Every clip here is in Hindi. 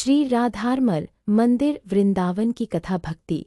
श्री राधारमल मंदिर वृंदावन की कथा भक्ति,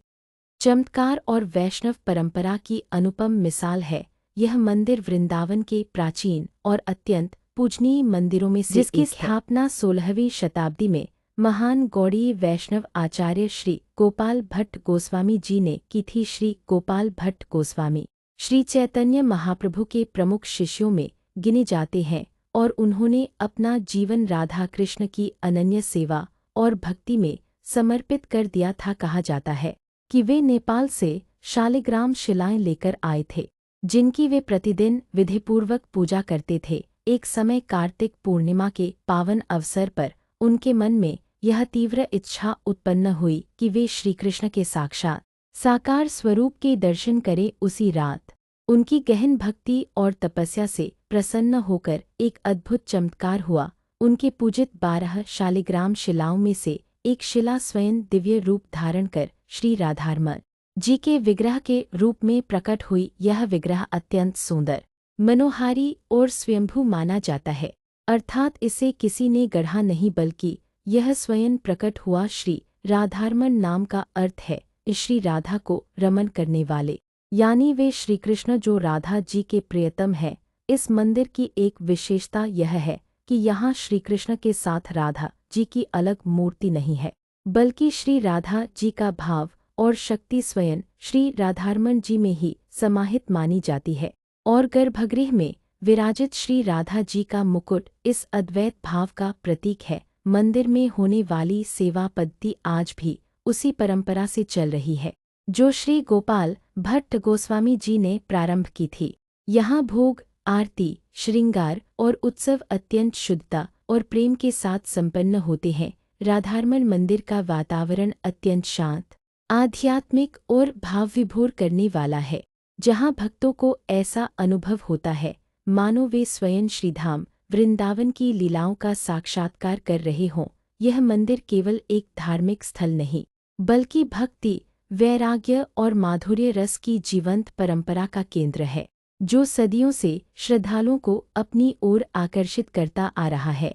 चमत्कार और वैष्णव परंपरा की अनुपम मिसाल है। यह मंदिर वृंदावन के प्राचीन और अत्यंत पूजनीय मंदिरों में से जिसकी स्थापना 16वीं शताब्दी में महान गौड़ीय वैष्णव आचार्य श्री गोपाल भट्ट गोस्वामी जी ने की थी। श्री गोपाल भट्ट गोस्वामी श्री चैतन्य महाप्रभु के प्रमुख शिष्यों में गिने जाते हैं और उन्होंने अपना जीवन राधा कृष्ण की अनन्य सेवा और भक्ति में समर्पित कर दिया था। कहा जाता है कि वे नेपाल से शालिग्राम शिलाएं लेकर आए थे, जिनकी वे प्रतिदिन विधिपूर्वक पूजा करते थे। एक समय कार्तिक पूर्णिमा के पावन अवसर पर उनके मन में यह तीव्र इच्छा उत्पन्न हुई कि वे श्रीकृष्ण के साक्षात साकार स्वरूप के दर्शन करें। उसी रात उनकी गहन भक्ति और तपस्या से प्रसन्न होकर एक अद्भुत चमत्कार हुआ। उनके पूजित 12 शालिग्राम शिलाओं में से एक शिला स्वयं दिव्य रूप धारण कर श्री राधारमल जी के विग्रह के रूप में प्रकट हुई। यह विग्रह अत्यंत सुंदर, मनोहारी और स्वयंभू माना जाता है, अर्थात इसे किसी ने गढ़ा नहीं बल्कि यह स्वयं प्रकट हुआ। श्री राधारमल नाम का अर्थ है श्री राधा को रमन करने वाले, यानी वे श्रीकृष्ण जो राधा जी के प्रियतम हैं। इस मंदिर की एक विशेषता यह है कि यहाँ श्रीकृष्ण के साथ राधा जी की अलग मूर्ति नहीं है, बल्कि श्री राधा जी का भाव और शक्ति स्वयं श्री राधारमल जी में ही समाहित मानी जाती है। और गर्भगृह में विराजित श्री राधा जी का मुकुट इस अद्वैत भाव का प्रतीक है। मंदिर में होने वाली सेवा पद्धति आज भी उसी परंपरा से चल रही है जो श्री गोपाल भट्ट गोस्वामी जी ने प्रारंभ की थी। यहाँ भोग, आरती, श्रृंगार और उत्सव अत्यंत शुद्धता और प्रेम के साथ संपन्न होते हैं। राधारमल मंदिर का वातावरण अत्यंत शांत, आध्यात्मिक और भावविभोर करने वाला है, जहाँ भक्तों को ऐसा अनुभव होता है मानो वे स्वयं श्रीधाम वृंदावन की लीलाओं का साक्षात्कार कर रहे हों। यह मंदिर केवल एक धार्मिक स्थल नहीं, बल्कि भक्ति, वैराग्य और माधुर्य रस की जीवंत परंपरा का केंद्र है, जो सदियों से श्रद्धालुओं को अपनी ओर आकर्षित करता आ रहा है।